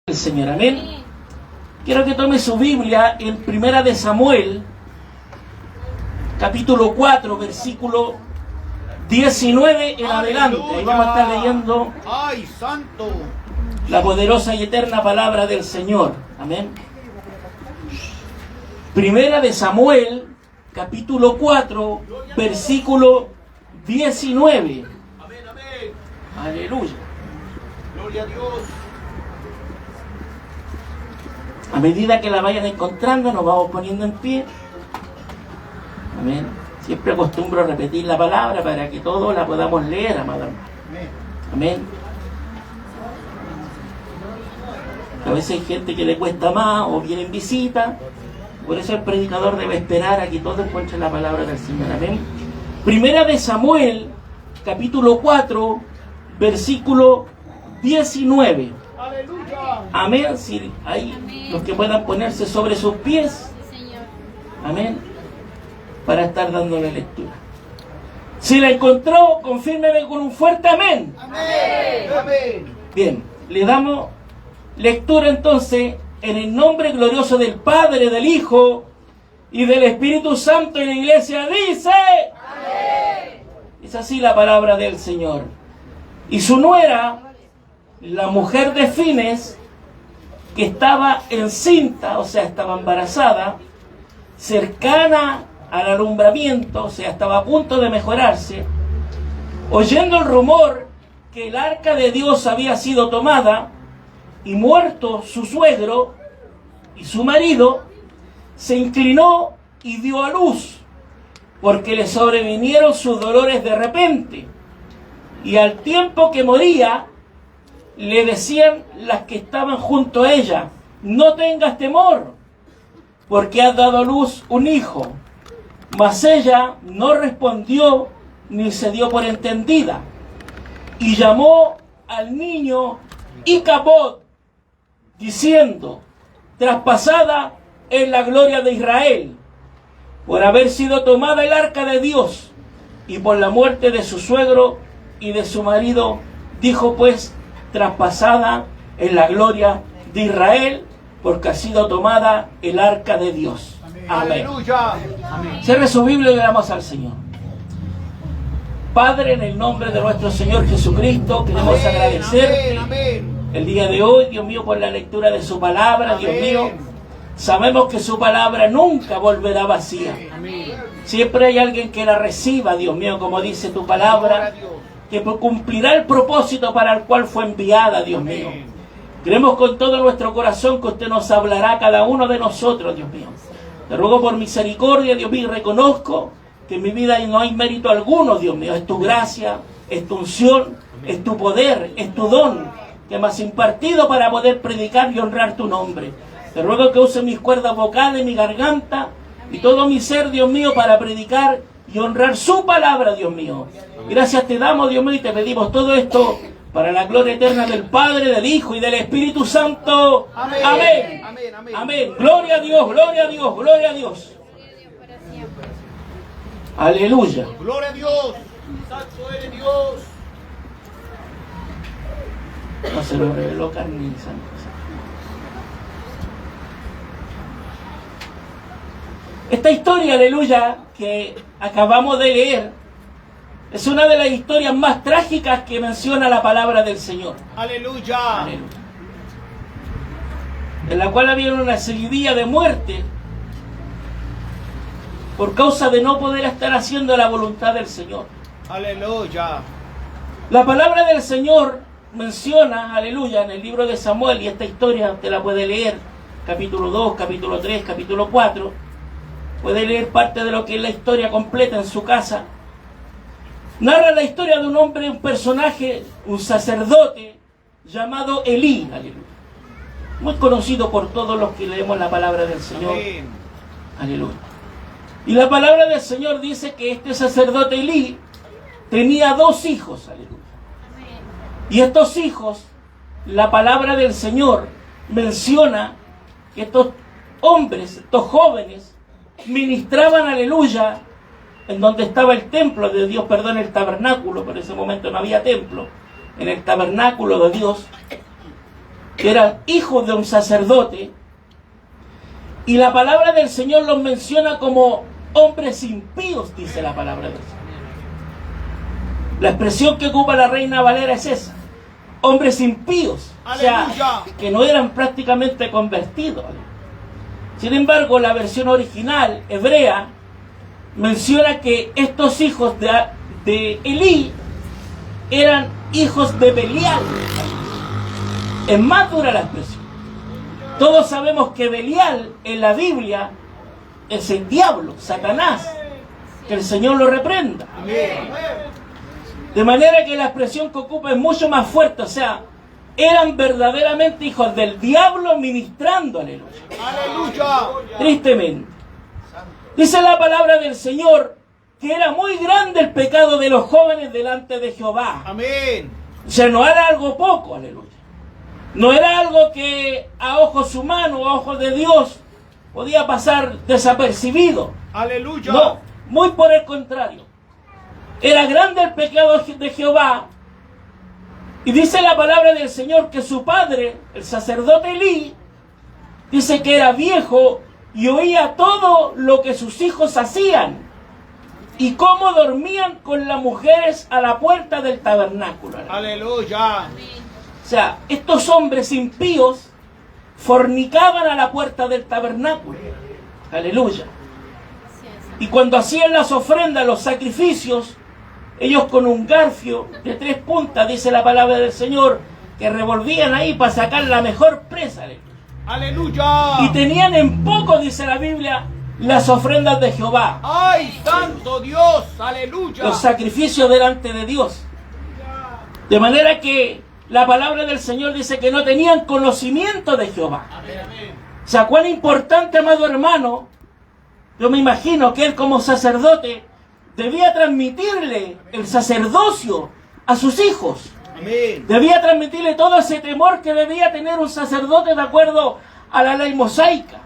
El Señor, amén. Quiero que tome su Biblia en Primera de Samuel, capítulo 4, versículo 19 en adelante. Ahí vamos a estar leyendo ¡Ay, santo! la poderosa y eterna palabra del Señor, amén. Primera de Samuel, capítulo 4, versículo 19. Amén, amén. Aleluya. Gloria a Dios. A medida que la vayan encontrando, nos vamos poniendo en pie. Amén. Siempre acostumbro a repetir la palabra para que todos la podamos leer, amada hermana. Amén. A veces hay gente que le cuesta más o viene en visita. Por eso el predicador debe esperar a que todos encuentren la palabra del Señor. Amén. Primera de Samuel, capítulo 4, versículo 19. ¡Aleluya! Amén. Si hay los que puedan ponerse sobre sus pies. Amén. Para estar dándole lectura. Si la encontró, confírmeme con un fuerte amén. ¡Amén! ¡Amén! Bien, le damos lectura entonces en el nombre glorioso del Padre, del Hijo y del Espíritu Santo. Y la iglesia dice: amén. Es así la palabra del Señor. Y su nuera, la mujer de Fines, que estaba encinta, o sea, estaba embarazada, cercana al alumbramiento, o sea, estaba a punto de mejorarse, oyendo el rumor que el arca de Dios había sido tomada y muerto su suegro y su marido, se inclinó y dio a luz, porque le sobrevinieron sus dolores de repente, y al tiempo que moría, le decían las que estaban junto a ella: no tengas temor, porque has dado a luz un hijo. Mas ella no respondió ni se dio por entendida, y llamó al niño Icabod, diciendo: traspasada es la gloria de Israel, por haber sido tomada el arca de Dios, y por la muerte de su suegro y de su marido. Dijo pues: traspasada en la gloria de Israel, porque ha sido tomada el arca de Dios. Amén. ¡Aleluya! Cierre su Biblia y oramos al Señor. Padre, en el nombre de nuestro Señor Jesucristo, queremos agradecerte Amén. el día de hoy, Dios mío, por la lectura de su palabra. Dios mío, sabemos que su palabra nunca volverá vacía. Siempre hay alguien que la reciba, Dios mío, como dice tu palabra, que cumplirá el propósito para el cual fue enviada, Dios mío. Creemos con todo nuestro corazón que usted nos hablará a cada uno de nosotros, Dios mío. Te ruego por misericordia, Dios mío, y reconozco que en mi vida no hay mérito alguno, Dios mío. Es tu gracia, es tu unción, es tu poder, es tu don que me has impartido para poder predicar y honrar tu nombre. Te ruego que use mis cuerdas vocales, mi garganta y todo mi ser, Dios mío, para predicar y honrar su palabra, Dios mío. Gracias te damos, Dios mío, y te pedimos todo esto para la gloria eterna del Padre, del Hijo y del Espíritu Santo. Amén. Amén. Amén, amén. Amén. Gloria a Dios, gloria a Dios, gloria a Dios. Aleluya. ¡Gloria a Dios! ¡Santo eres Dios! No se lo reveló carne ni sangre. Esta historia, aleluya, que acabamos de leer, es una de las historias más trágicas que menciona la palabra del Señor. ¡Aleluya! Aleluya. En la cual había una seguidilla de muerte por causa de no poder estar haciendo la voluntad del Señor. ¡Aleluya! La palabra del Señor menciona, aleluya, en el libro de Samuel, y esta historia usted la puede leer, capítulo 2, capítulo 3, capítulo 4, puede leer parte de lo que es la historia completa en su casa. Narra la historia de un hombre, un personaje, un sacerdote llamado Elí, aleluya, muy conocido por todos los que leemos la palabra del Señor. Amén. Aleluya. Y la palabra del Señor dice que este sacerdote Elí tenía 2 hijos, aleluya. Y estos hijos, la palabra del Señor menciona que estos hombres, estos jóvenes, ministraban, aleluya, en donde estaba el templo de Dios, perdón, el tabernáculo, por ese momento no había templo, en el tabernáculo de Dios, que eran hijos de un sacerdote, y la palabra del Señor los menciona como hombres impíos, dice la palabra del Señor. La expresión que ocupa la Reina Valera es esa: hombres impíos, o sea, que no eran prácticamente convertidos. Sin embargo, la versión original hebrea menciona que estos hijos de Elí eran hijos de Belial. Es más dura la expresión. Todos sabemos que Belial en la Biblia es el diablo, Satanás. Que el Señor lo reprenda. De manera que la expresión que ocupa es mucho más fuerte. O sea, eran verdaderamente hijos del diablo ministrando. Aleluya. Aleluya. Tristemente. Dice la palabra del Señor que era muy grande el pecado de los jóvenes delante de Jehová. Amén. O sea, no era algo poco, aleluya. No era algo que a ojos humanos, a ojos de Dios, podía pasar desapercibido. Aleluya. No, muy por el contrario. Era grande el pecado de Jehová. Y dice la palabra del Señor que su padre, el sacerdote Elí, dice que era viejo y oía todo lo que sus hijos hacían y cómo dormían con las mujeres a la puerta del tabernáculo. Aleluya. O sea, estos hombres impíos fornicaban a la puerta del tabernáculo. Aleluya. Y cuando hacían las ofrendas, los sacrificios, ellos con un garfio de 3 puntas, dice la palabra del Señor, que revolvían ahí para sacar la mejor presa. Aleluya. Y tenían en poco, dice la Biblia, las ofrendas de Jehová. ¡Ay, santo Dios! ¡Aleluya! Los sacrificios delante de Dios. De manera que la palabra del Señor dice que no tenían conocimiento de Jehová. O sea, cuán importante, amado hermano, yo me imagino que él como sacerdote debía transmitirle el sacerdocio a sus hijos. Amén. Debía transmitirle todo ese temor que debía tener un sacerdote de acuerdo a la ley mosaica.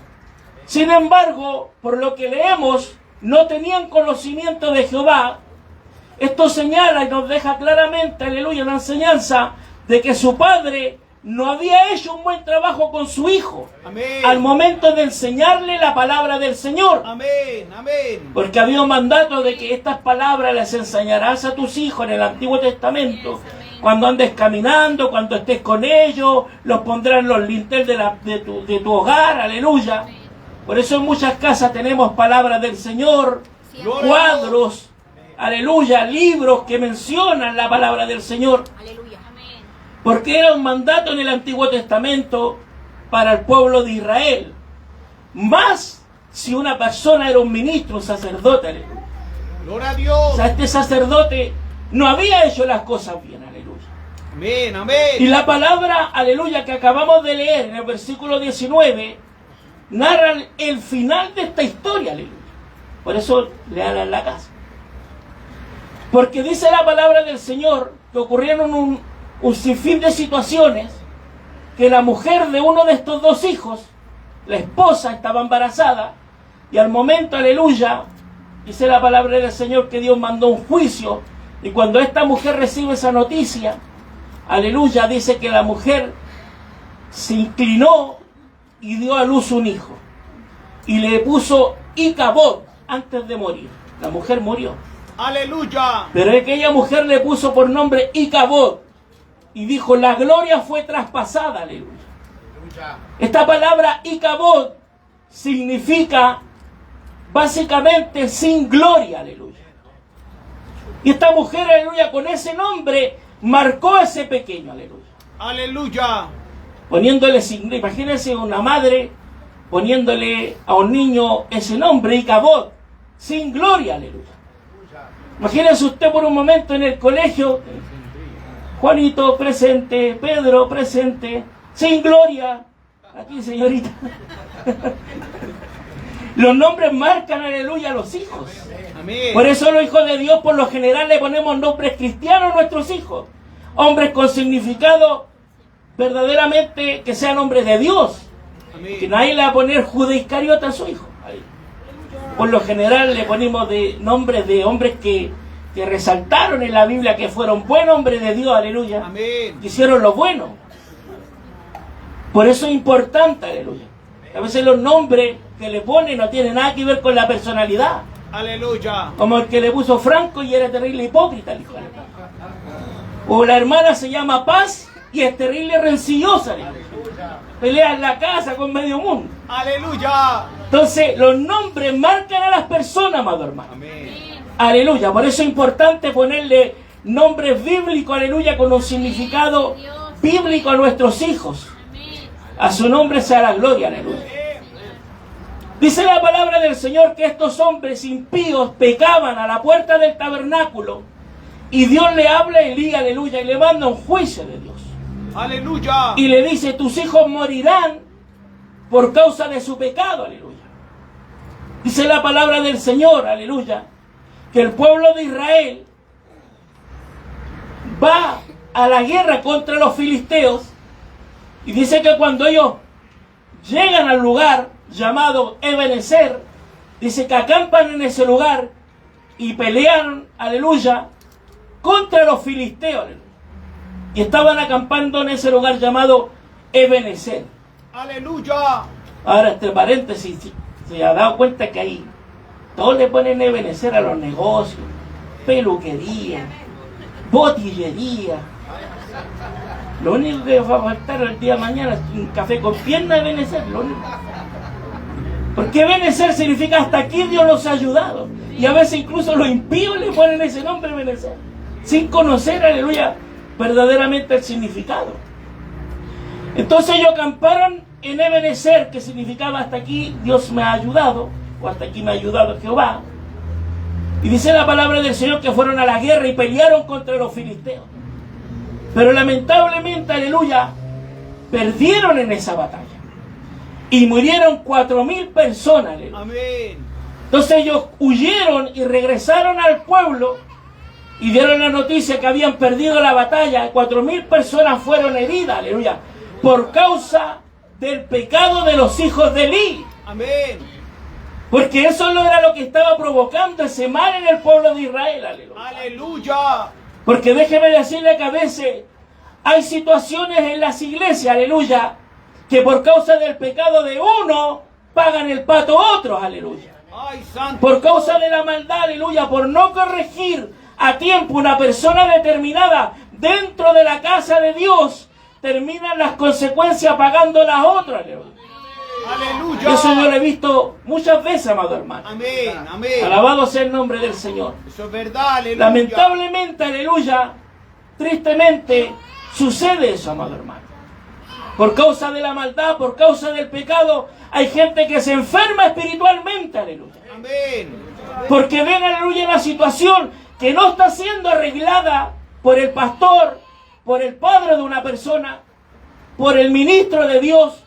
Sin embargo, por lo que leemos, no tenían conocimiento de Jehová. Esto señala y nos deja claramente, aleluya, una enseñanza de que su padre no había hecho un buen trabajo con su hijo. Amén. Al momento de enseñarle la palabra del Señor. Amén. Amén. Porque había un mandato de que estas palabras las enseñarás a tus hijos en el Antiguo Testamento. Cuando andes caminando, cuando estés con ellos, los pondrás en los linteles de tu hogar, aleluya. Por eso en muchas casas tenemos palabras del Señor, cuadros, aleluya, libros que mencionan la palabra del Señor. Aleluya. Amén. Porque era un mandato en el Antiguo Testamento para el pueblo de Israel. Más si una persona era un ministro, un sacerdote, aleluya. Gloria a Dios. O sea, este sacerdote no había hecho las cosas bien, aleluya. Amén. Amén. Y la palabra, aleluya, que acabamos de leer en el versículo 19, narra el final de esta historia, aleluya. Por eso lean en la casa. Porque dice la palabra del Señor que ocurrieron un sinfín de situaciones, que la mujer de uno de estos 2 hijos, la esposa, estaba embarazada, y al momento, aleluya, dice la palabra del Señor que Dios mandó un juicio, y cuando esta mujer recibe esa noticia, aleluya, dice que la mujer se inclinó y dio a luz un hijo. Y le puso Icabod antes de morir. La mujer murió. Aleluya. Pero aquella mujer le puso por nombre Icabod. Y dijo, la gloria fue traspasada, aleluya. Esta palabra Icabod significa básicamente sin gloria, aleluya. Y esta mujer, aleluya, con ese nombre marcó a ese pequeño, aleluya. Aleluya. Poniéndole sin, imagínense una madre poniéndole a un niño ese nombre, Icabod, sin gloria, aleluya. Imagínense usted por un momento en el colegio, Juanito presente, Pedro presente, sin gloria. Aquí, señorita. Los nombres marcan, aleluya, a los hijos. Amén. Por eso los hijos de Dios, por lo general, le ponemos nombres cristianos a nuestros hijos. Hombres con significado verdaderamente que sean hombres de Dios. Amén. Que nadie le va a poner Judas Iscariota a su hijo. Ahí. Por lo general le ponemos de nombres de hombres que resaltaron en la Biblia, que fueron buenos hombres de Dios, aleluya. Amén. Que hicieron lo bueno. Por eso es importante, aleluya. A veces los nombres que le ponen no tienen nada que ver con la personalidad. Aleluya. Como el que le puso Franco y era terrible hipócrita, el hijo de la paz. O la hermana se llama Paz y es terrible rencillosa, aleluya. Pelea en la casa con medio mundo. Aleluya. Entonces, los nombres marcan a las personas, amado hermano. Amén. Aleluya. Por eso es importante ponerle nombres bíblicos, aleluya, con un significado bíblico a nuestros hijos. A su nombre sea la gloria, aleluya. Dice la palabra del Señor que estos hombres impíos pecaban a la puerta del tabernáculo y Dios le habla a Elías, aleluya, y le manda un juicio de Dios. Aleluya. Y le dice, tus hijos morirán por causa de su pecado, aleluya. Dice la palabra del Señor, aleluya, que el pueblo de Israel va a la guerra contra los filisteos y dice que cuando ellos llegan al lugar llamado Ebenezer, dice que acampan en ese lugar y pelearon, aleluya, contra los filisteos, aleluya. Y estaban acampando en ese lugar llamado Ebenezer. Aleluya. Ahora, entre paréntesis, se ha dado cuenta que ahí todos le ponen Ebenezer a los negocios, peluquería, botillería. Lo único que va a faltar el día de mañana es un café con pierna de Ebenezer, lo único. Porque Ebenezer significa hasta aquí Dios nos ha ayudado. Y a veces incluso los impíos le ponen ese nombre Ebenezer, sin conocer, aleluya, verdaderamente el significado. Entonces ellos acamparon en Ebenezer, que significaba hasta aquí Dios me ha ayudado, o hasta aquí me ha ayudado Jehová. Y dice la palabra del Señor que fueron a la guerra y pelearon contra los filisteos. Pero lamentablemente, aleluya, perdieron en esa batalla. Y murieron 4,000 personas, aleluya. Amén. Entonces ellos huyeron y regresaron al pueblo y dieron la noticia que habían perdido la batalla. 4,000 personas fueron heridas, aleluya, por causa del pecado de los hijos de Elí. Amén. Porque eso no era lo que estaba provocando ese mal en el pueblo de Israel, aleluya. Aleluya. Porque déjeme decirle que a veces hay situaciones en las iglesias, aleluya, que por causa del pecado de uno pagan el pato otros, aleluya. Ay, santo. Por causa de la maldad, aleluya, por no corregir a tiempo una persona determinada dentro de la casa de Dios, terminan las consecuencias pagando las otras, aleluya. Aleluya. Eso yo lo he visto muchas veces, amado hermano. Amén. Amén. Alabado sea el nombre del Señor. Eso es verdad. Aleluya. Lamentablemente, aleluya, tristemente, sucede eso, amado hermano. Por causa de la maldad, por causa del pecado, hay gente que se enferma espiritualmente, aleluya. Amén. Porque ven, aleluya, una situación que no está siendo arreglada por el pastor, por el padre de una persona, por el ministro de Dios,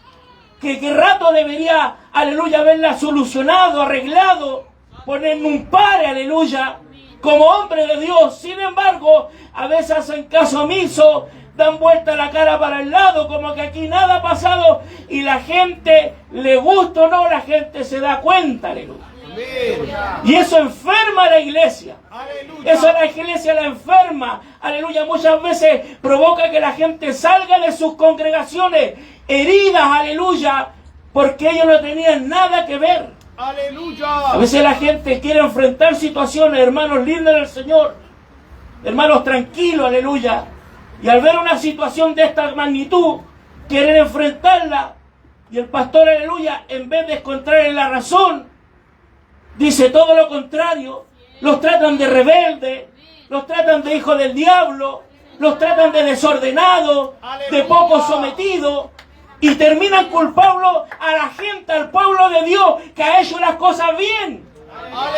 que rato debería, aleluya, haberla solucionado, arreglado, ponerle un pare, aleluya, como hombre de Dios. Sin embargo, a veces hacen caso omiso, dan vuelta la cara para el lado, como que aquí nada ha pasado, y la gente, le gusta o no, la gente se da cuenta, aleluya. Amén. Y eso enferma a la iglesia. Aleluya. Eso a la iglesia la enferma. Aleluya. Muchas veces provoca que la gente salga de sus congregaciones heridas, aleluya, porque ellos no tenían nada que ver. Aleluya. A veces la gente quiere enfrentar situaciones, hermanos lindos del Señor, hermanos tranquilos, aleluya, y al ver una situación de esta magnitud, quieren enfrentarla, y el pastor, aleluya, en vez de encontrarle la razón, dice todo lo contrario. Los tratan de rebeldes, los tratan de hijos del diablo, los tratan de desordenados, de poco sometidos, y terminan culpando a la gente, al pueblo de Dios, que ha hecho las cosas bien.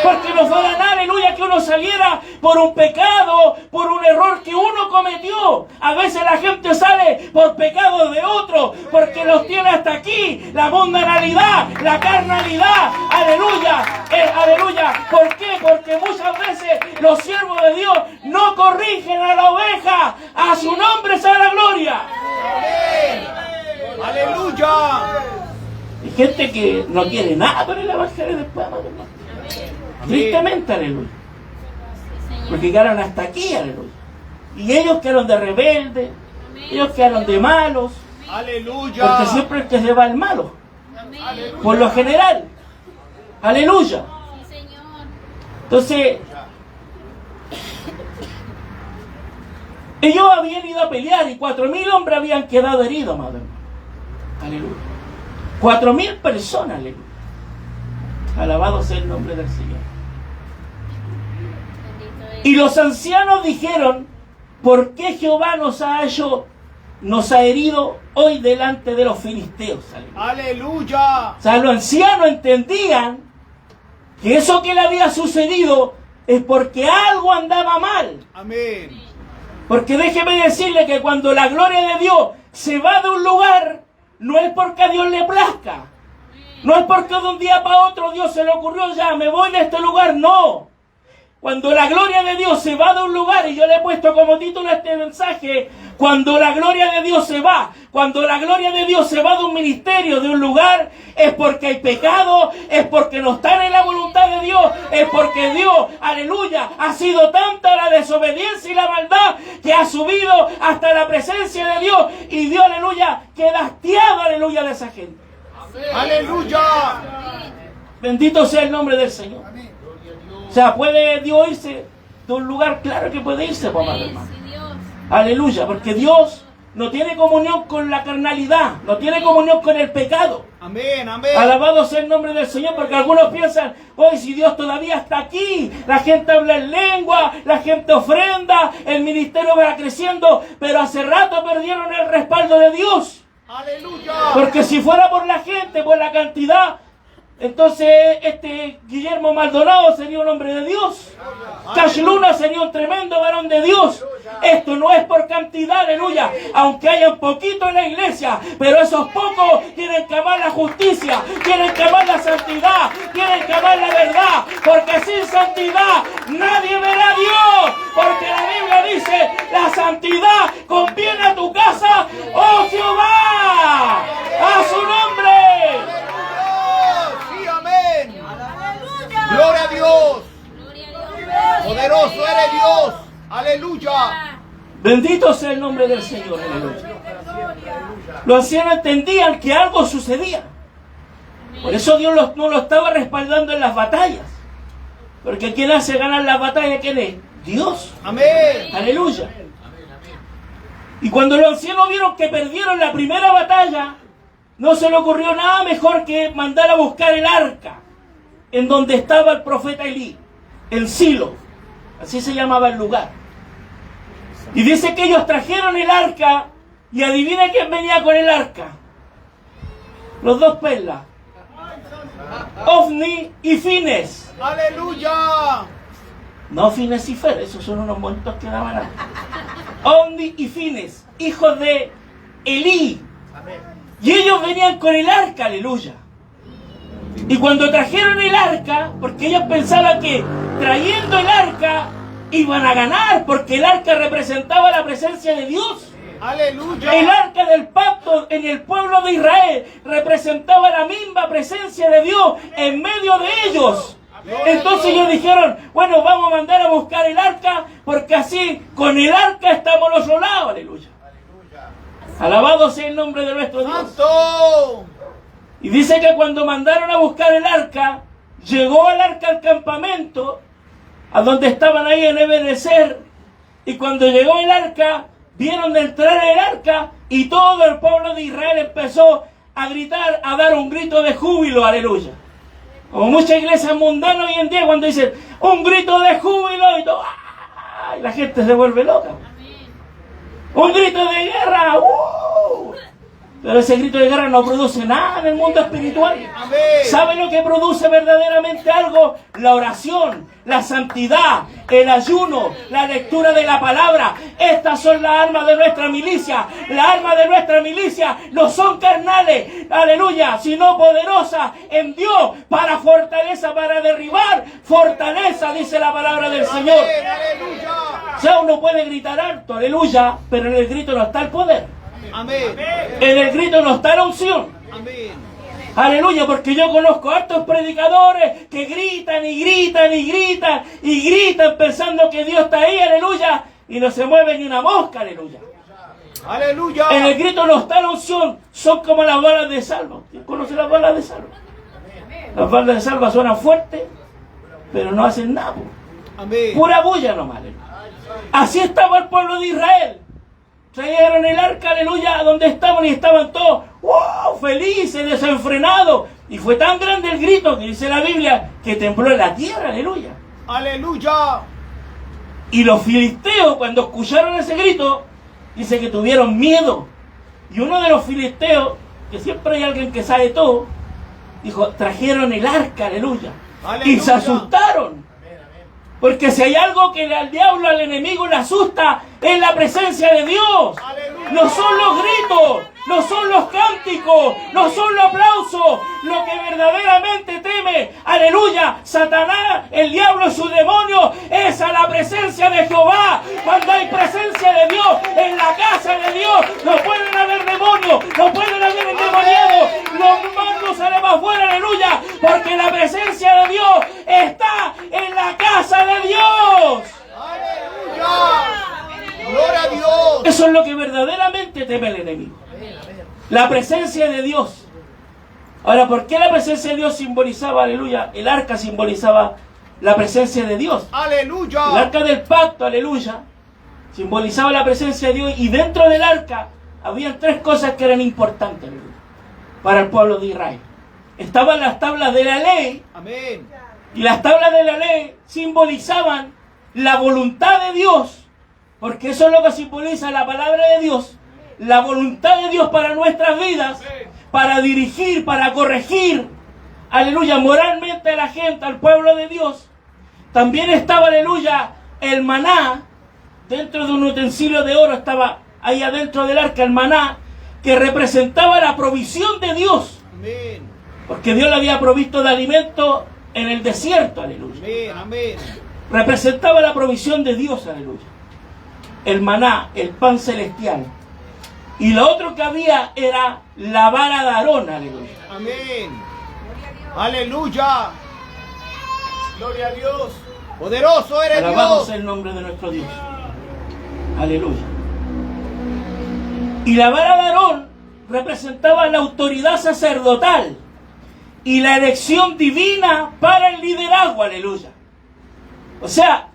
Porque no fue nada, aleluya, que uno saliera por un pecado, por un error que uno cometió. A veces la gente sale por pecados de otro, porque los tiene hasta aquí, la mundanalidad, la carnalidad, aleluya, aleluya. ¿Por qué? Porque muchas veces los siervos de Dios no corrigen a la oveja. A su nombre sea la gloria. Aleluya. Hay gente que no quiere nada por el evangelio después, hermano. Tristemente, aleluya. Porque quedaron hasta aquí, aleluya. Y ellos quedaron de rebeldes, ellos quedaron de malos, Aleluya. Porque siempre el que se va es malo. Amén. Por lo general. Aleluya. Sí, Señor. Entonces, ellos habían ido a pelear y 4.000 hombres habían quedado heridos, madre mía. Aleluya. 4.000 personas, aleluya. Alabado sea el nombre del Señor. Bendito es. Y los ancianos dijeron: ¿por qué Jehová nos ha herido hoy delante de los filisteos? Aleluya. Aleluya. O sea, los ancianos entendían que eso que le había sucedido es porque algo andaba mal. Amén. Porque déjeme decirle que cuando la gloria de Dios se va de un lugar, no es porque a Dios le plazca. No es porque de un día para otro Dios se le ocurrió: ya me voy de este lugar. No. Cuando la gloria de Dios se va de un lugar, y yo le he puesto como título a este mensaje: cuando la gloria de Dios se va, cuando la gloria de Dios se va de un ministerio, de un lugar, es porque hay pecado, es porque no están en la voluntad de Dios, es porque Dios, aleluya, ha sido tanta la desobediencia y la maldad que ha subido hasta la presencia de Dios, y Dios, aleluya, queda hastiado, aleluya, de esa gente. Aleluya. Bendito sea el nombre del Señor. O sea, ¿puede Dios irse de un lugar? Claro que puede irse, pues, amado hermano. Sí, Dios. Aleluya, porque Dios no tiene comunión con la carnalidad, no tiene comunión con el pecado. Amén. Amén. Alabado sea el nombre del Señor, porque algunos piensan: hoy si Dios todavía está aquí, la gente habla en lengua, la gente ofrenda, el ministerio va creciendo, pero hace rato perdieron el respaldo de Dios. Aleluya. Porque si fuera por la gente, por la cantidad, entonces Guillermo Maldonado sería un hombre de Dios. Cash Luna sería un tremendo varón de Dios. Esto no es por cantidad, aleluya. Aunque haya un poquito en la iglesia, pero esos pocos quieren que amar la justicia, quieren que amar la santidad, quieren que amar la verdad. Porque sin santidad nadie verá a Dios. Porque la Biblia dice: la santidad conviene a tu casa, oh Jehová. A su nombre. Sí, amén. Gloria a Dios. Gloria a Dios. Poderoso eres Dios. Aleluya. Bendito sea el nombre del Señor, aleluya. Los ancianos entendían que algo sucedía. Por eso Dios no lo estaba respaldando en las batallas. Porque quien hace ganar las batallas, ¿quién es? Dios. Amén. Aleluya. Y cuando los ancianos vieron que perdieron la primera batalla, no se le ocurrió nada mejor que mandar a buscar el arca en donde estaba el profeta Elí, en Silo. Así se llamaba el lugar. Y dice que ellos trajeron el arca, y adivina quién venía con el arca. Los dos perlas, Ofni y Fines. Aleluya. No Fines y Fer, esos son unos monitos que daban antes. Ofni y Fines, hijos de Elí. Y ellos venían con el arca, aleluya. Y cuando trajeron el arca, porque ellos pensaban que trayendo el arca iban a ganar, porque el arca representaba la presencia de Dios. Aleluya. El arca del pacto en el pueblo de Israel representaba la misma presencia de Dios en medio de ellos. Entonces ellos dijeron: bueno, vamos a mandar a buscar el arca, porque así con el arca estamos al otro lado. Aleluya. Alabado sea el nombre de nuestro Dios. Santo. Y dice que cuando mandaron a buscar el arca, llegó el arca al campamento, a donde estaban ahí en Ebenezer. Y cuando llegó el arca, vieron de entrar el arca, y todo el pueblo de Israel empezó a gritar, a dar un grito de júbilo, aleluya. Como muchas iglesias mundanas hoy en día, cuando dicen un grito de júbilo, y todo, ¡ah! Y la gente se vuelve loca. Un grito de guerra, Pero ese grito de guerra no produce nada en el mundo espiritual. Amén. ¿Sabe lo que produce verdaderamente algo? La oración, la santidad, el ayuno, la lectura de la palabra. Estas son las armas de nuestra milicia. Las armas de nuestra milicia no son carnales, aleluya, sino poderosas en Dios para fortaleza, para derribar fortaleza, dice la palabra del Señor. Amén. Aleluya. O sea, uno puede gritar alto, aleluya, pero en el grito no está el poder. Amén. En el grito no está la unción. Amén. Aleluya, porque yo conozco a hartos predicadores que gritan y gritan y gritan y gritan pensando que Dios está ahí, aleluya, y no se mueve ni una mosca, aleluya. Aleluya. En el grito no está la unción, son como las balas de salva. ¿Conocen las balas de salva? Las balas de salva suenan fuertes, pero no hacen nada. Amén. Pura bulla nomás. Así estaba el pueblo de Israel. Trajeron el arca, aleluya, donde estaban y estaban todos ¡wow! Felices, desenfrenados. Y fue tan grande el grito que dice la Biblia que tembló en la tierra, aleluya. Aleluya. Y los filisteos, cuando escucharon ese grito, dice que tuvieron miedo. Y uno de los filisteos, que siempre hay alguien que sabe todo, dijo, trajeron el arca, aleluya. Aleluya. Y se asustaron. Porque si hay algo que al diablo, al enemigo le asusta, es la presencia de Dios. Aleluya. No son los gritos, no son los cánticos, no son los aplausos. Lo que verdaderamente teme, aleluya, Satanás, el diablo y su demonio, es a la presencia de Jehová. Cuando hay presencia de Dios en la casa de Dios, no pueden haber demonios, no pueden haber endemoniados. Los mandos salen más fuera, aleluya, porque la presencia de Dios está en la casa de Dios. Aleluya. Gloria a Dios. Eso es lo que verdaderamente teme el enemigo. La presencia de Dios. Ahora, ¿por qué la presencia de Dios simbolizaba, aleluya? El arca simbolizaba la presencia de Dios. Aleluya. El arca del pacto, aleluya, simbolizaba la presencia de Dios. Y dentro del arca habían tres cosas que eran importantes, aleluya, para el pueblo de Israel. Estaban las tablas de la ley. Amén. Y las tablas de la ley simbolizaban la voluntad de Dios. Porque eso es lo que simboliza la palabra de Dios. La voluntad de Dios para nuestras vidas, para dirigir, para corregir, aleluya, moralmente a la gente, al pueblo de Dios. También estaba, aleluya, el maná, dentro de un utensilio de oro, estaba ahí adentro del arca el maná, que representaba la provisión de Dios. Amén. Porque Dios le había provisto de alimento en el desierto, aleluya. Amén. Amén. Representaba la provisión de Dios, aleluya. El maná, el pan celestial. Y lo otro que había era la vara de Aarón, aleluya. Amén. Aleluya. Gloria a Dios. Poderoso eres Alabado Dios. sea el nombre de nuestro Dios. Aleluya. Y la vara de Aarón representaba la autoridad sacerdotal y la elección divina para el liderazgo, aleluya. O sea,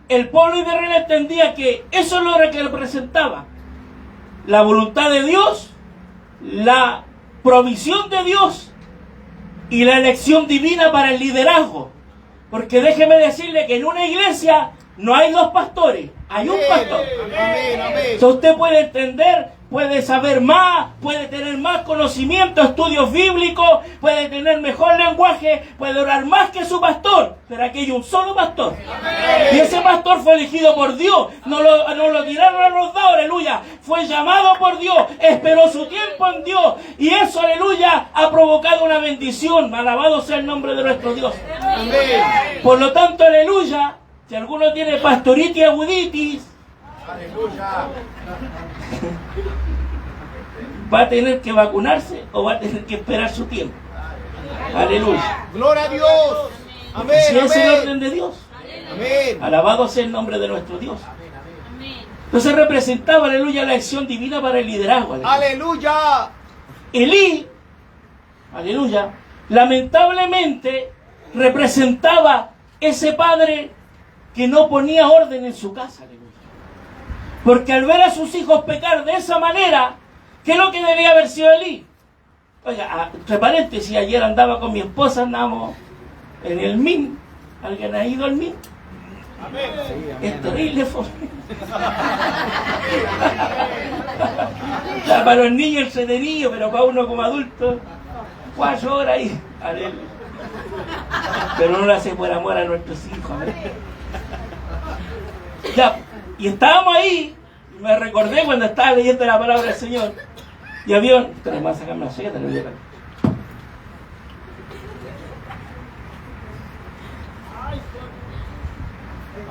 el pueblo de Israel entendía que eso es lo que representaba la voluntad de Dios, la provisión de Dios y la elección divina para el liderazgo. Porque déjeme decirle que en una iglesia no hay dos pastores, hay un pastor. Amén. Amén. Entonces usted puede entender, puede saber más, puede tener más conocimiento, estudios bíblicos, puede tener mejor lenguaje, puede orar más que su pastor, pero aquí hay un solo pastor. Y ese pastor fue elegido por Dios, no lo tiraron a los dados, aleluya, fue llamado por Dios, esperó su tiempo en Dios, y eso, aleluya, ha provocado una bendición. Alabado sea el nombre de nuestro Dios. Amén. Por lo tanto, aleluya, si alguno tiene pastoritis aguditis, Aleluya. va a tener que vacunarse o va a tener que esperar su tiempo. Aleluya. Gloria a Dios. Amén. Si es el orden Amén. de Dios. Amén. Alabado sea el nombre de nuestro Dios. Amén. Entonces representaba, aleluya, la acción divina para el liderazgo. Aleluya. Aleluya. Elí, aleluya, lamentablemente representaba ese padre que no ponía orden en su casa. Aleluya. Porque al ver a sus hijos pecar de esa manera, ¿qué es lo que debía haber sido Elí? Oiga, entre paréntesis, ayer andaba con mi esposa, andamos en el MIN. ¿Alguien ha ido al MIN? Amén. Es terrible. Ya, para los niños entretenido, pero para uno como adulto, 4 horas ahí. Aleluya. Pero no lo hace por amor a nuestros hijos. Ya, y estábamos ahí, y me recordé cuando estaba leyendo la palabra del Señor, y había un... Te vas a sacarme la silla, te lo voy a sacar.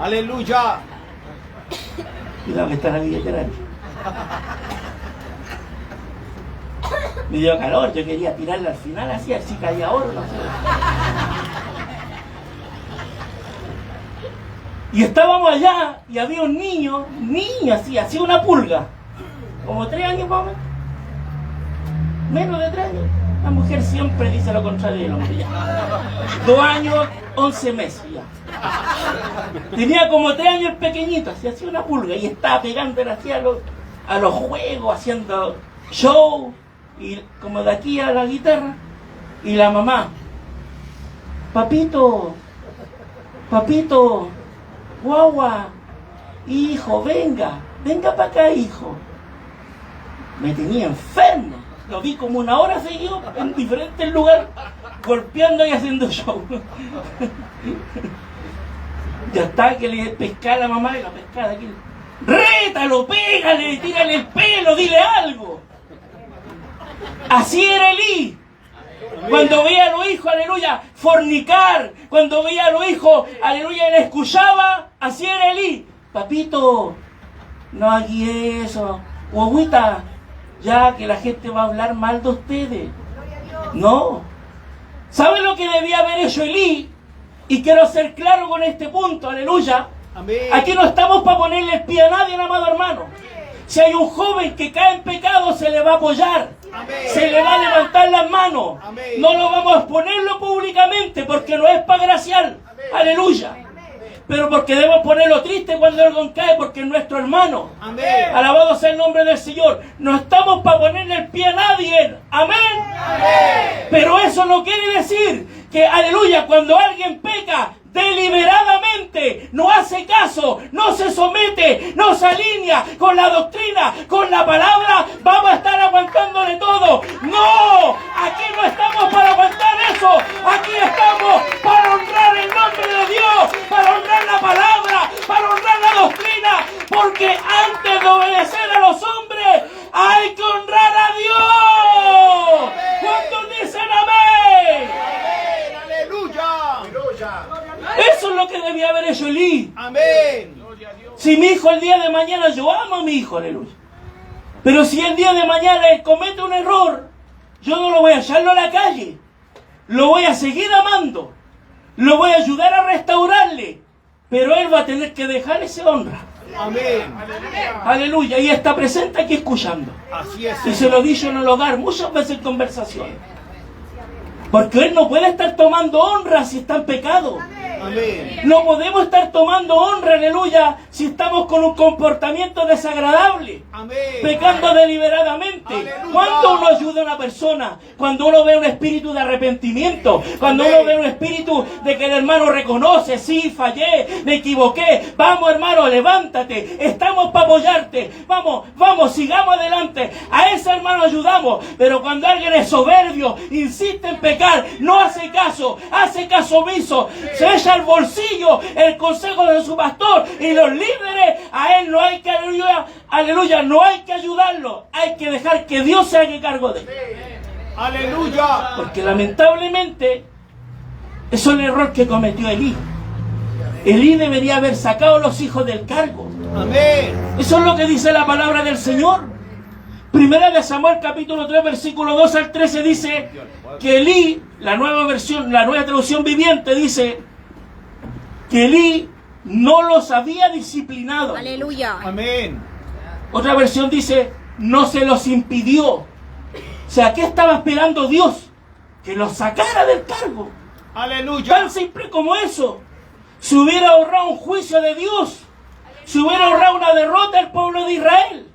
Aleluya. Cuidado que está la billetera. Me dio calor, yo quería tirarla al final así, así caía oro, no sé. Y estábamos allá y había un niño así, hacía una pulga. como 3 años más o menos. Menos de 3 años. La mujer siempre dice lo contrario del hombre. 2 años, 11 meses ya. Tenía como 3 años pequeñito, se hacía una pulga y estaba pegándole así a los juegos, haciendo show, y como de aquí a la guitarra. Y la mamá, papito, guagua, hijo, venga para acá, hijo. Me tenía enfermo. Lo vi como 1 hora seguido en diferentes lugares, golpeando y haciendo show. Ya está, que le pescaba a la mamá y la pescaba aquí. Rétalo, pégale, tírale el pelo, dile algo. Así era Elí. Cuando veía a los hijos, aleluya, fornicar, cuando veía a los hijos, aleluya, le escuchaba, así era Elí. Papito, no hagas eso. Guaguita, ya que la gente va a hablar mal de ustedes. No. ¿Saben lo que debía haber hecho Elí? Y quiero ser claro con este punto, aleluya. Amén. Aquí no estamos para ponerle el pie a nadie, amado hermano. Si hay un joven que cae en pecado, se le va a apoyar. Amén. Se le va a levantar las manos. Amén. No lo vamos a exponerlo públicamente porque no es para graciar. Aleluya. Pero porque debemos ponerlo triste cuando alguien cae porque es nuestro hermano. Amén. Alabado sea el nombre del Señor. No estamos para ponerle el pie a nadie. Amén. Amén. Pero eso no quiere decir que, aleluya, cuando alguien peca deliberadamente, no hace caso, no se somete, no se alinea con la doctrina, con la palabra, vamos a estar aguantándole todo. No, aquí no estamos para aguantar eso, aquí estamos para honrar el nombre de Dios, para honrar la palabra, para honrar la doctrina, porque antes de obedecer a los hombres hay que honrar a Dios. ¿Cuántos dicen amén? Aleluya. Eso es lo que debía haber hecho Elí. Amén. Si mi hijo el día de mañana, yo amo a mi hijo, aleluya. Pero si el día de mañana él comete un error, yo no lo voy a echarlo a la calle. Lo voy a seguir amando. Lo voy a ayudar a restaurarle. Pero él va a tener que dejar esa honra. Amén. Aleluya. Y está presente aquí escuchando. Así es. Y se lo he dicho en el hogar muchas veces en conversaciones. Porque él no puede estar tomando honra si está en pecado. Amén. No podemos estar tomando honra, aleluya, si estamos con un comportamiento desagradable, Amén. pecando deliberadamente. Aleluya. ¿Cuándo uno ayuda a una persona? Cuando uno ve un espíritu de arrepentimiento, cuando Amén. uno ve un espíritu de que el hermano reconoce, sí, fallé, me equivoqué. Vamos, hermano, levántate, estamos para apoyarte. Vamos, sigamos adelante. A ese hermano ayudamos. Pero cuando alguien es soberbio, insiste en pecar, no hace caso omiso, se echa al bolsillo el consejo de su pastor y los líderes, a él no hay que, aleluya, no hay que ayudarlo, hay que dejar que Dios se haga cargo de él. Aleluya. Porque lamentablemente eso es el error que cometió Elí. Elí debería haber sacado a los hijos del cargo. Amén. Eso es lo que dice la palabra del Señor. Primera de Samuel capítulo 3 versículo 2 al 13 dice que Elí, la nueva traducción viviente dice que Elí no los había disciplinado. Aleluya. Amén. Otra versión dice no se los impidió. O sea, ¿qué estaba esperando Dios? Que los sacara del cargo. Aleluya. Tan simple como eso. Se hubiera ahorrado un juicio de Dios. Se hubiera ahorrado una derrota al pueblo de Israel.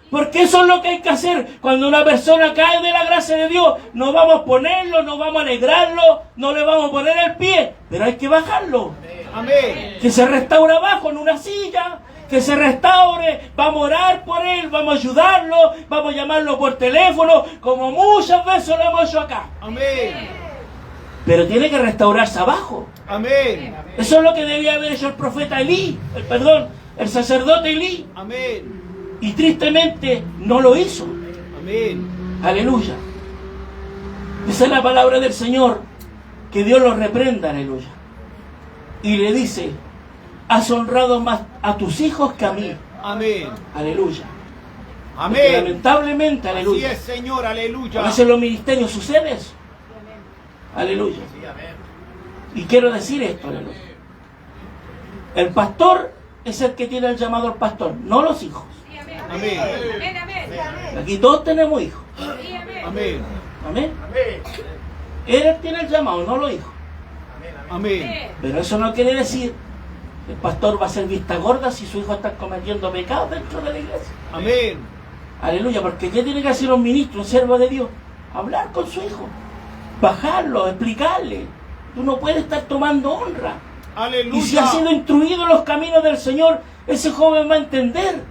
Porque eso es lo que hay que hacer. Cuando una persona cae de la gracia de Dios, no vamos a ponerlo, no vamos a alegrarlo, no le vamos a poner el pie, pero hay que bajarlo. Amén. Que se restaure abajo en una silla, que se restaure, vamos a orar por él, vamos a ayudarlo, vamos a llamarlo por teléfono, como muchas veces lo hemos hecho acá. Amén. Pero tiene que restaurarse abajo. Amén. Eso es lo que debía haber hecho el profeta Elí, el sacerdote Elí. Amén. Y tristemente no lo hizo. Amén. Aleluya. Esa es la palabra del Señor. Que Dios los reprenda, aleluya. Y le dice, has honrado más a tus hijos que a mí. Amén. Aleluya. Porque Amén. lamentablemente, Así aleluya. es, Señor. Aleluya. A veces en los ministerios sucede eso. Aleluya. Y quiero decir esto, aleluya. El pastor es el que tiene el llamado al pastor, no los hijos. Amén. Aquí todos tenemos hijos. Amén. Amén. Él tiene el llamado, no los hijos. Amén. Pero eso no quiere decir que el pastor va a ser vista gorda si su hijo está cometiendo pecados dentro de la iglesia. Amén. Aleluya, porque ¿qué tiene que hacer un ministro, un siervo de Dios? Hablar con su hijo, bajarlo, explicarle. Tú no puedes estar tomando honra. Aleluya. Y si ha sido instruido en los caminos del Señor, ese joven va a entender.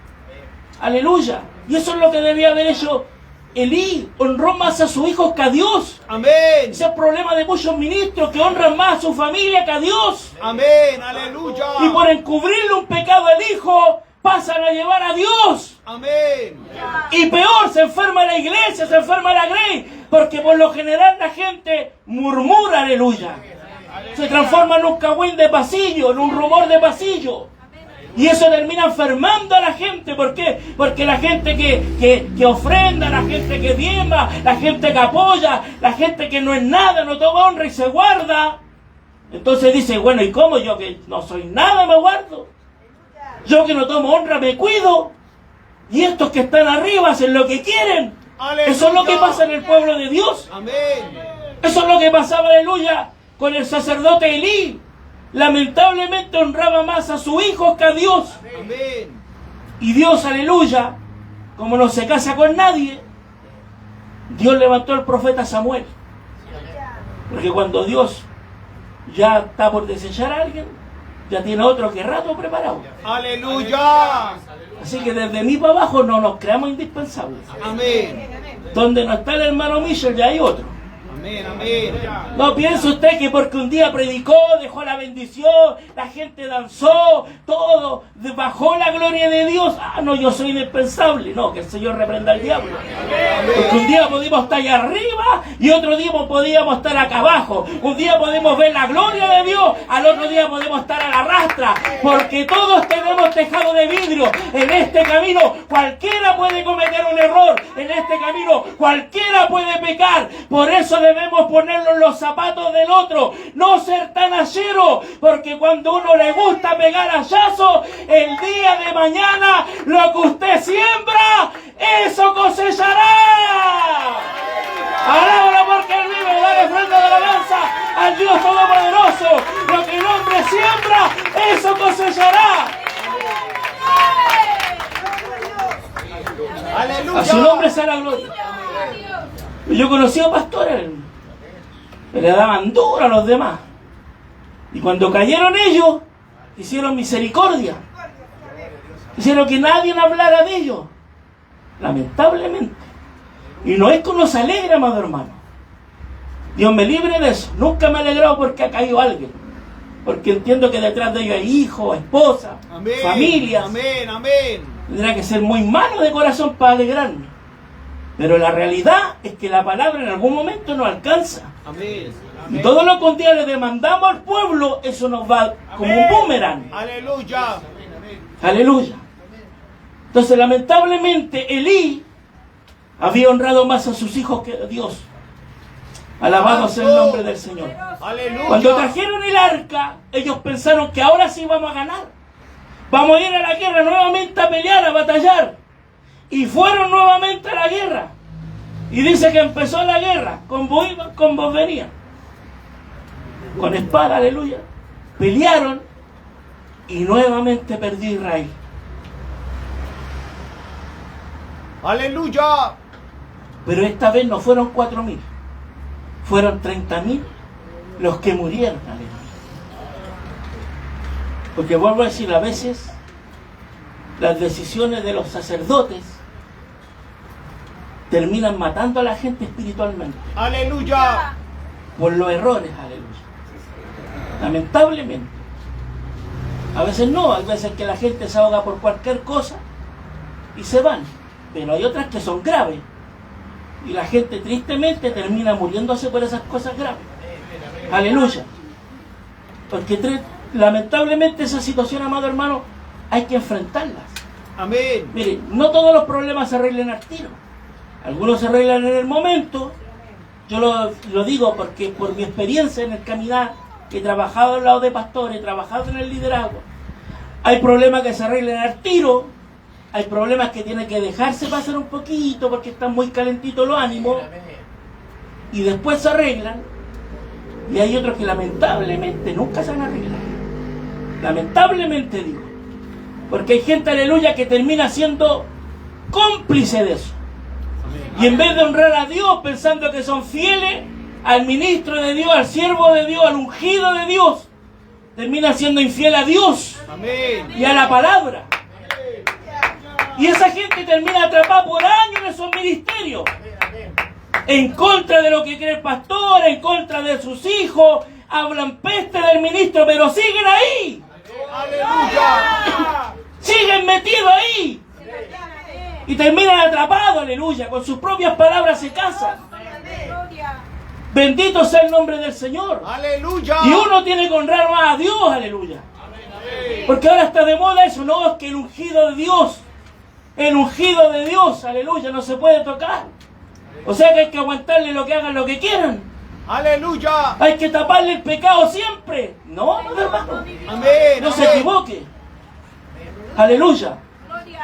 Aleluya. Y eso es lo que debía haber hecho Elí. Honró más a sus hijos que a Dios. Amén. Ese es el problema de muchos ministros que honran más a su familia que a Dios. Amén. Aleluya. Y por encubrirle un pecado al hijo, pasan a llevar a Dios. Amén. Y peor, se enferma la iglesia, se enferma la grey, porque por lo general la gente murmura, aleluya. Se transforma en un cagüín de pasillo, en un rumor de pasillo. Y eso termina enfermando a la gente. ¿Por qué? Porque la gente que ofrenda, la gente que diezma, la gente que apoya, la gente que no es nada, no toma honra y se guarda. Entonces dice, bueno, ¿y cómo yo que no soy nada me guardo? Yo que no tomo honra me cuido. Y estos que están arriba hacen lo que quieren. Aleluya. Eso es lo que pasa en el pueblo de Dios. Amén. Eso es lo que pasaba, aleluya, con el sacerdote Elí. Lamentablemente honraba más a sus hijos que a Dios. Amén. Y Dios, aleluya, como no se casa con nadie, Dios levantó al profeta Samuel. Porque cuando Dios ya está por desechar a alguien, ya tiene otro que rato preparado. Aleluya. Así que desde mí para abajo no nos creamos indispensables. Amén. Donde no está el hermano Michel, ya hay otro. Amén. Amén. No piense usted que porque un día predicó, dejó la bendición, la gente danzó, todo, bajó la gloria de Dios. Ah, no, yo soy indispensable. No, que el Señor reprenda al diablo. Porque un día podíamos estar allá arriba y otro día podíamos estar acá abajo. Un día podemos ver la gloria de Dios, al otro día podemos estar a la rastra. Porque todos tenemos tejado de vidrio. En este camino cualquiera puede cometer un error. En este camino cualquiera puede pecar. Por eso debemos ponernos en los zapatos del otro, no ser tan hachero, porque cuando uno le gusta pegar hachazo, el día de mañana lo que usted siembra, eso cosechará. Alábalo porque él vive, dale ofrenda de alabanza al Dios Todopoderoso. Lo que el hombre siembra, eso cosechará. Aleluya. A su nombre sea la gloria. Yo conocí a pastores que le daban duro a los demás. Y cuando cayeron ellos, hicieron misericordia. Hicieron que nadie hablara de ellos. Lamentablemente. Y no es que uno se alegre, amado hermano. Dios me libre de eso. Nunca me he alegrado porque ha caído alguien. Porque entiendo que detrás de ellos hay hijos, esposas, Amén. familias. Amén. Amén. Tendrá que ser muy malo de corazón para alegrarme. Pero la realidad es que la palabra en algún momento nos alcanza. Amén. Y todo lo que un día le demandamos al pueblo, eso nos va como un boomerang. Aleluya. Aleluya. Entonces, lamentablemente, Elí había honrado más a sus hijos que a Dios. Alabado sea el nombre del Señor. Aleluya. Cuando trajeron el arca, ellos pensaron que ahora sí vamos a ganar. Vamos a ir a la guerra nuevamente a pelear, a batallar. Y fueron nuevamente a la guerra. Y dice que empezó la guerra. Con vos iban, con vos venían. Con espada, aleluya. Pelearon y nuevamente perdió Israel. Aleluya. Pero esta vez no fueron 4.000. Fueron 30.000 los que murieron, aleluya. Porque vuelvo a decir, a veces las decisiones de los sacerdotes terminan matando a la gente espiritualmente. Aleluya. Por los errores, aleluya. Lamentablemente. A veces no, hay veces que la gente se ahoga por cualquier cosa y se van. Pero hay otras que son graves. Y la gente tristemente termina muriéndose por esas cosas graves. Aleluya. Porque lamentablemente esa situación, amado hermano, hay que enfrentarlas. Amén. Mire, no todos los problemas se arreglan al tiro. Algunos se arreglan en el momento. Yo lo digo porque por mi experiencia en el caminar, he trabajado al lado de pastores, he trabajado en el liderazgo. Hay problemas que se arreglan al tiro, hay problemas que tienen que dejarse pasar un poquito porque están muy calentitos los ánimos y después se arreglan. Y hay otros que lamentablemente nunca se van a arreglar. Lamentablemente digo. Porque hay gente, aleluya, que termina siendo cómplice de eso. Y en vez de honrar a Dios pensando que son fieles al ministro de Dios, al siervo de Dios, al ungido de Dios, termina siendo infiel a Dios y a la palabra. Y esa gente termina atrapada por años en esos ministerios, en contra de lo que cree el pastor, en contra de sus hijos, hablan peste del ministro, pero siguen ahí. ¡Aleluya! Siguen metidos ahí. Y terminan atrapados, aleluya, con sus propias palabras se casan. Bendito sea el nombre del Señor. ¡Aleluya! Y uno tiene que honrar más a Dios, aleluya. Porque ahora está de moda eso, no, es que el ungido de Dios, aleluya, no se puede tocar. O sea que hay que aguantarle lo que hagan, lo que quieran. ¡Aleluya! Hay que taparle el pecado siempre. No, hermano. Amén. No se equivoque. Aleluya.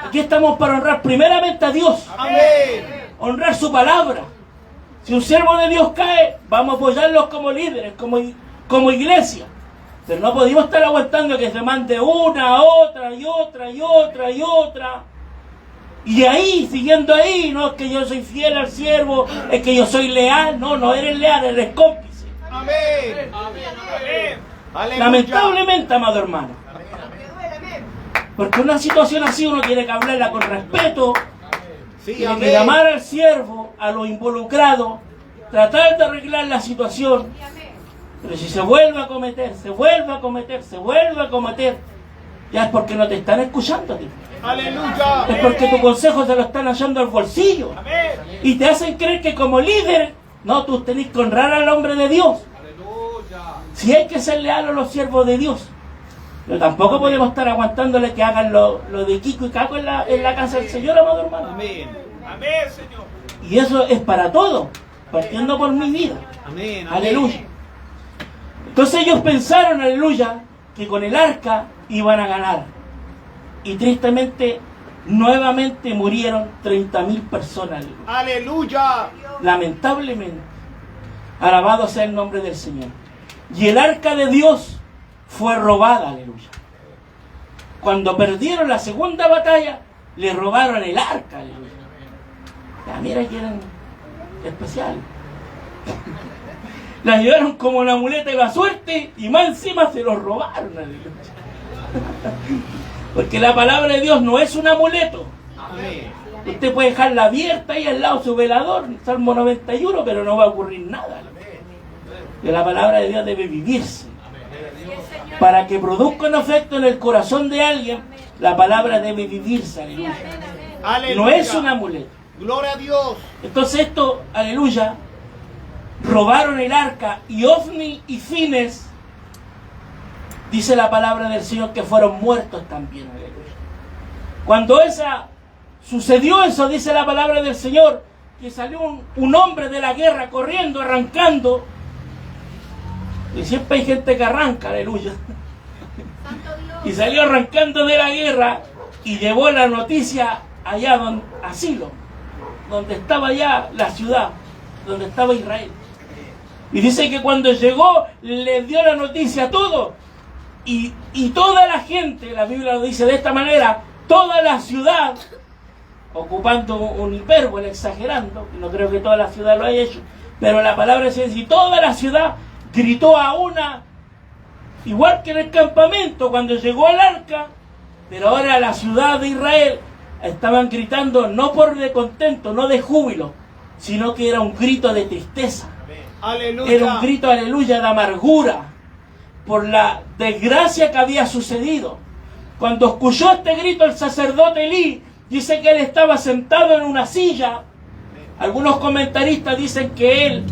Aquí estamos para honrar primeramente a Dios. Amén. Honrar su palabra. Si un siervo de Dios cae, vamos a apoyarlos como líderes, como iglesia. Pero no podemos estar aguantando que se mande una, otra y otra y otra y otra. Y ahí, siguiendo ahí, no es que yo soy fiel al siervo, es que yo soy leal. No, no eres leal, eres cómplice. Amén. Amén. Aleluya. Lamentablemente, amado hermano. Porque una situación así uno tiene que hablarla con respeto. Sí, Tiene que amén. llamar al siervo, a los involucrados, tratar de arreglar la situación. Pero si se vuelve a cometer, ya es porque no te están escuchando a ti. Aleluya. Es porque tu consejo se lo están hallando al bolsillo. Amén. Y te hacen creer que como líder, no, tú tenés que honrar al hombre de Dios. Si hay que ser leal a los siervos de Dios. Pero tampoco podemos estar aguantándole que hagan lo de Kiko y Caco en la casa del Señor, amado hermano. Amén. Amén, Señor. Y eso es para todo, partiendo por mi vida. Amén. Aleluya. Entonces ellos pensaron, aleluya, que con el arca iban a ganar. Y tristemente, nuevamente murieron 30.000 personas. Aleluya. Aleluya. Lamentablemente. Alabado sea el nombre del Señor. Y el arca de Dios fue robada, aleluya. Cuando perdieron la segunda batalla, le robaron el arca, aleluya. Ya, mira que eran especiales. La llevaron como una muleta de la suerte y más encima se los robaron, aleluya. Porque la palabra de Dios no es un amuleto. Amén. Usted puede dejarla abierta ahí al lado de su velador, Salmo 91, pero no va a ocurrir nada. Que la palabra de Dios debe vivirse. Para que produzca un efecto en el corazón de alguien, la palabra debe vivirse, aleluya. Aleluya. No es un amuleto. Gloria a Dios. Entonces esto, aleluya, robaron el arca y Ofni y Fines, dice la palabra del Señor, que fueron muertos también, aleluya. Cuando sucedió eso, dice la palabra del Señor, que salió un hombre de la guerra corriendo, arrancando. Y siempre hay gente que arranca, aleluya. Y salió arrancando de la guerra y llevó la noticia allá a Silo, donde estaba ya la ciudad, donde estaba Israel. Y dice que cuando llegó, le dio la noticia a todos. Y toda la gente, la Biblia lo dice de esta manera, toda la ciudad, ocupando un hipérbole, exagerando, no creo que toda la ciudad lo haya hecho, pero la palabra dice, y toda la ciudad gritó a una, igual que en el campamento cuando llegó el arca, pero ahora la ciudad de Israel estaban gritando no por de contento, no de júbilo, sino que era un grito de tristeza. Aleluya. Era un grito, aleluya, de amargura por la desgracia que había sucedido. Cuando escuchó este grito el sacerdote Elí, dice que él estaba sentado en una silla. Algunos comentaristas dicen que él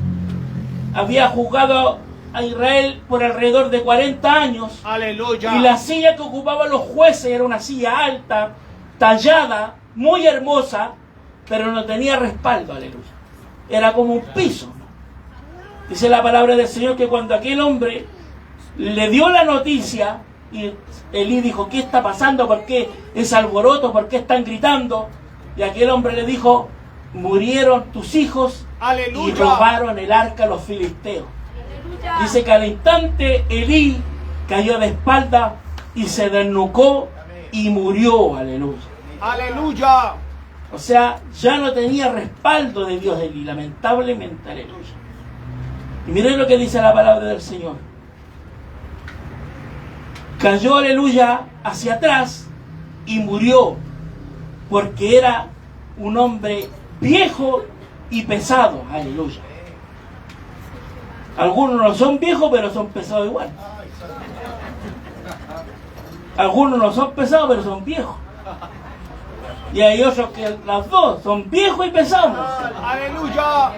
había juzgado a Israel por alrededor de 40 años. Aleluya. Y la silla que ocupaban los jueces era una silla alta, tallada, muy hermosa, pero no tenía respaldo, aleluya. Era como un piso. Dice la palabra del Señor que cuando aquel hombre le dio la noticia, Y Elí dijo, ¿qué está pasando? ¿Por qué ese alboroto? ¿Por qué están gritando? Y aquel hombre le dijo, murieron tus hijos y Aleluya. robaron el arca a los filisteos. Dice que al instante Elí cayó de espalda y se desnucó y murió. Aleluya. Aleluya. O sea, ya no tenía respaldo de Dios Elí, lamentablemente. Aleluya. Y miren lo que dice la palabra del Señor. Cayó, aleluya, hacia atrás y murió, porque era un hombre viejo y pesado. Aleluya. Algunos no son viejos, pero son pesados igual. Algunos no son pesados, pero son viejos. Y hay otros que las dos son viejos y pesados. Aleluya.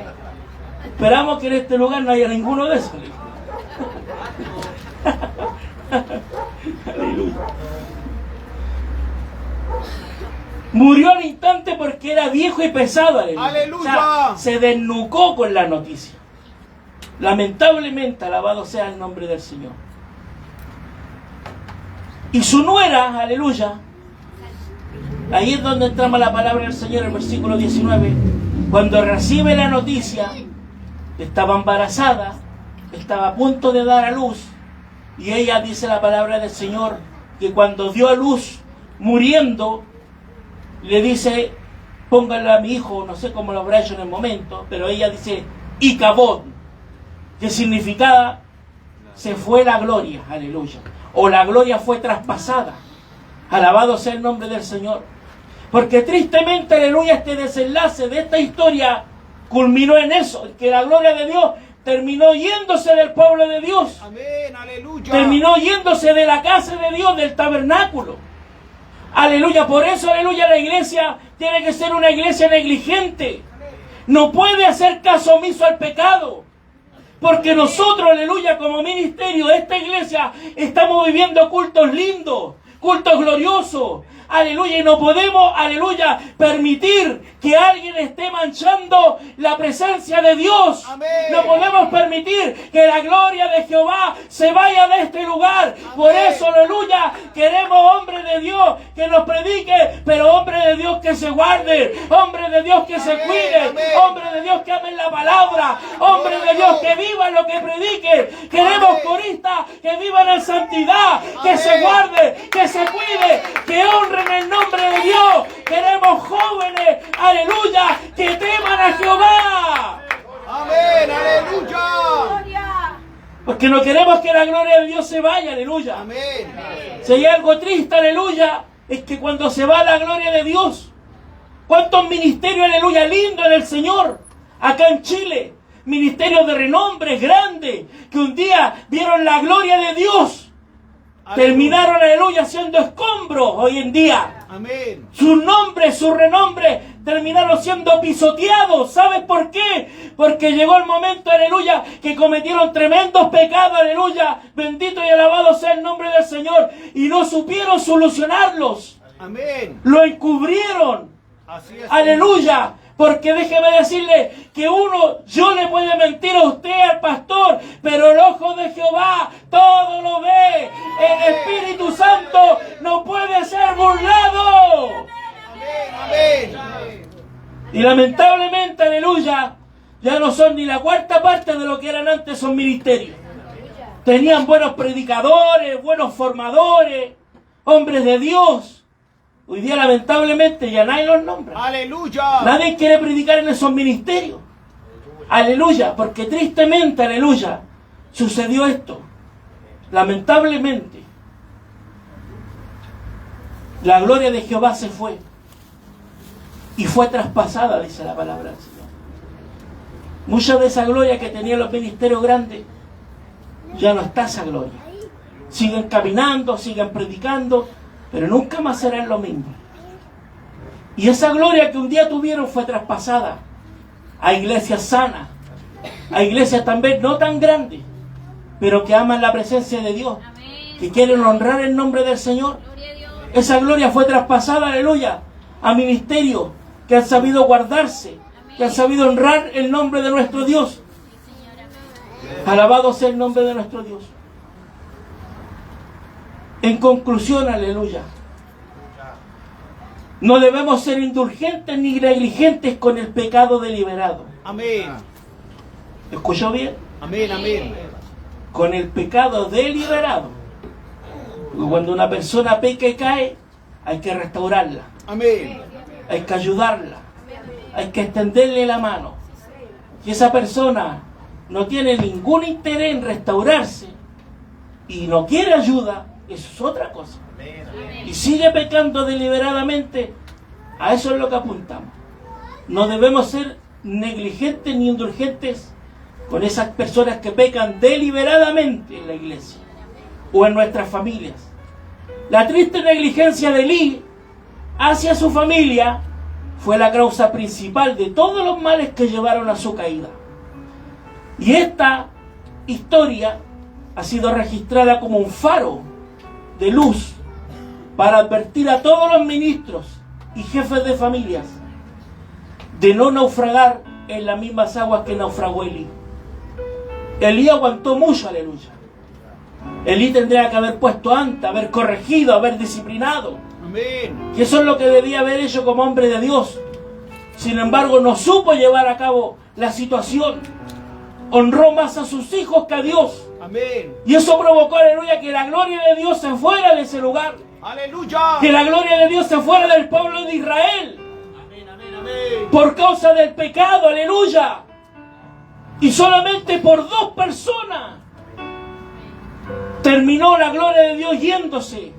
Esperamos que en este lugar no haya ninguno de esos. Aleluya. Murió al instante porque era viejo y pesado. Aleluya. Aleluya. O sea, se desnucó con la noticia. Lamentablemente, alabado sea el nombre del Señor. Y su nuera, aleluya, ahí es donde entramos la palabra del Señor, el versículo 19. Cuando recibe la noticia, estaba embarazada, estaba a punto de dar a luz, y ella dice la palabra del Señor, que cuando dio a luz, muriendo, le dice, pónganle a mi hijo, no sé cómo lo habrá hecho en el momento, pero ella dice, Icabod, que significaba, se fue la gloria, aleluya, o la gloria fue traspasada. Alabado sea el nombre del Señor. Porque tristemente, aleluya, este desenlace de esta historia culminó en eso, que la gloria de Dios terminó yéndose del pueblo de Dios. Amén. Aleluya. Terminó yéndose de la casa de Dios, del tabernáculo. Aleluya. Por eso, aleluya, la iglesia tiene que ser una iglesia negligente. No puede hacer caso omiso al pecado. Porque nosotros, aleluya, como ministerio de esta iglesia, estamos viviendo cultos lindos, cultos gloriosos. Aleluya, y no podemos, aleluya, permitir que alguien esté manchando la presencia de Dios. Amén. No podemos permitir que la gloria de Jehová se vaya de este lugar. Amén. Por eso, aleluya, queremos hombres de Dios que nos predique, pero hombres de Dios que se guarden, hombres de Dios que se Amén. cuiden, Amén. hombres de Dios que amen la palabra, hombres de Dios que vivan lo que prediquen. Queremos Amén. coristas que vivan en santidad, que Amén. se guarden, que se cuiden, que honren el nombre de Dios. Queremos jóvenes, aleluya, que teman a Jehová. Amén. Aleluya. Porque no queremos que la gloria de Dios se vaya, aleluya. Amén. Si hay algo triste, aleluya, es que cuando se va la gloria de Dios, ¿cuántos ministerios, aleluya, lindos en el Señor? Acá en Chile, ministerios de renombre grandes, que un día vieron la gloria de Dios. Terminaron, aleluya, siendo escombros hoy en día. Amén. Sus nombres, su renombre terminaron siendo pisoteados. ¿Sabes por qué? Porque llegó el momento, aleluya, que cometieron tremendos pecados, aleluya. Bendito y alabado sea el nombre del Señor. Y no supieron solucionarlos. Amén. Lo encubrieron. Así es. Aleluya. Porque déjeme decirle que yo le puede mentir a usted, al pastor, pero el ojo de Jehová todo lo ve. El Espíritu Santo no puede ser burlado. Amén. Amén. Y lamentablemente, aleluya, ya no son ni la cuarta parte de lo que eran antes esos ministerios. Tenían buenos predicadores, buenos formadores, hombres de Dios. Hoy día, lamentablemente, ya nadie los nombra. Aleluya. Nadie quiere predicar en esos ministerios. Aleluya, porque tristemente, aleluya, sucedió esto. Lamentablemente, la gloria de Jehová se fue y fue traspasada, dice la palabra del Señor. Mucha de esa gloria que tenían los ministerios grandes, ya no está esa gloria. Siguen caminando, siguen predicando, pero nunca más serán lo mismo. Y esa gloria que un día tuvieron fue traspasada a iglesias sanas, a iglesias también no tan grandes, pero que aman la presencia de Dios, que quieren honrar el nombre del Señor. Esa gloria fue traspasada, aleluya, a ministerios que han sabido guardarse, que han sabido honrar el nombre de nuestro Dios. Alabado sea el nombre de nuestro Dios. En conclusión, aleluya, no debemos ser indulgentes ni negligentes con el pecado deliberado. Amén. ¿Escuchó bien? Amén, amén. Con el pecado deliberado. Porque cuando una persona peca y cae, hay que restaurarla, Amén. hay que ayudarla, hay que extenderle la mano. Si esa persona no tiene ningún interés en restaurarse y no quiere ayuda, eso es otra cosa. Y sigue pecando deliberadamente, a eso es lo que apuntamos. No debemos ser negligentes ni indulgentes con esas personas que pecan deliberadamente en la iglesia o en nuestras familias. La triste negligencia de Elí hacia su familia fue la causa principal de todos los males que llevaron a su caída. Y esta historia ha sido registrada como un faro de luz para advertir a todos los ministros y jefes de familias de no naufragar en las mismas aguas que naufragó Elí. Elí aguantó mucho, aleluya. Elí tendría que haber puesto antes, haber corregido, haber disciplinado. Amén. Y eso es lo que debía haber hecho como hombre de Dios. Sin embargo, no supo llevar a cabo la situación. Honró más a sus hijos que a Dios. Amén. Y eso provocó, aleluya, que la gloria de Dios se fuera de ese lugar. Aleluya. Que la gloria de Dios se fuera del pueblo de Israel. Amén, amén, amén. Por causa del pecado, aleluya. Y solamente por 2 personas terminó la gloria de Dios yéndose.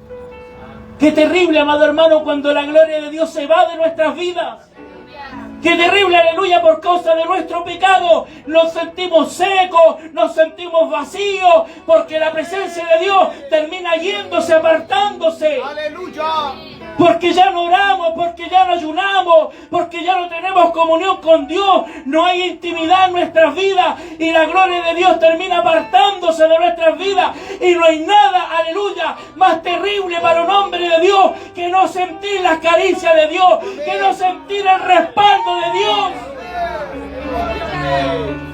Qué terrible, amado hermano, cuando la gloria de Dios se va de nuestras vidas. Qué terrible, aleluya, por causa de nuestro pecado. Nos sentimos secos, nos sentimos vacíos, porque la presencia de Dios termina yéndose, apartándose. Aleluya. Porque ya no oramos, porque ya no ayunamos, porque ya no tenemos comunión con Dios, no hay intimidad en nuestras vidas y la gloria de Dios termina apartándose de nuestras vidas y no hay nada, aleluya, más terrible para un hombre de Dios que no sentir las caricias de Dios, que no sentir el respaldo de Dios.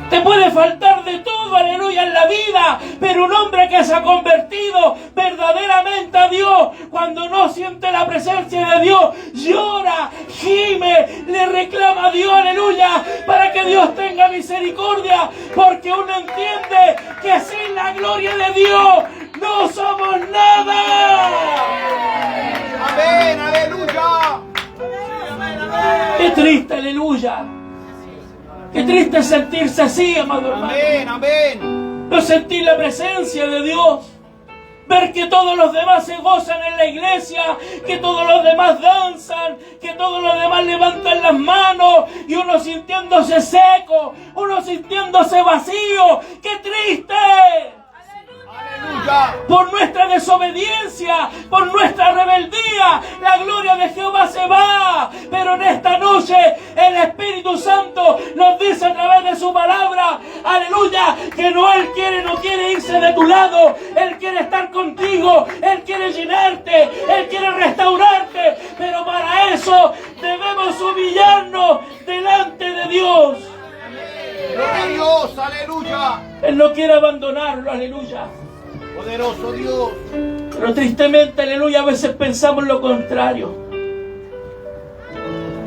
Te puede faltar de todo, aleluya, en la vida, pero un hombre que se ha convertido verdaderamente a Dios, cuando no siente la presencia de Dios, llora, gime, le reclama a Dios, aleluya, para que Dios tenga misericordia, porque uno entiende que sin la gloria de Dios no somos nada. Amén, aleluya. Qué triste, aleluya. Qué triste sentirse así, amado hermano. Amén, amén. No sentir la presencia de Dios. Ver que todos los demás se gozan en la iglesia, que todos los demás danzan, que todos los demás levantan las manos y uno sintiéndose seco, uno sintiéndose vacío. ¡Qué triste! Aleluya. Por nuestra desobediencia, por nuestra rebeldía, la gloria de Jehová se va. Pero en esta noche el Espíritu Santo nos dice a través de su palabra, aleluya, que no Él no quiere irse de tu lado, Él quiere estar contigo, Él quiere llenarte, Él quiere restaurarte, pero para eso debemos humillarnos delante de Dios. Gloria a Dios, aleluya. Él no quiere abandonarlo, aleluya. Poderoso Dios. Pero tristemente, aleluya, a veces pensamos lo contrario.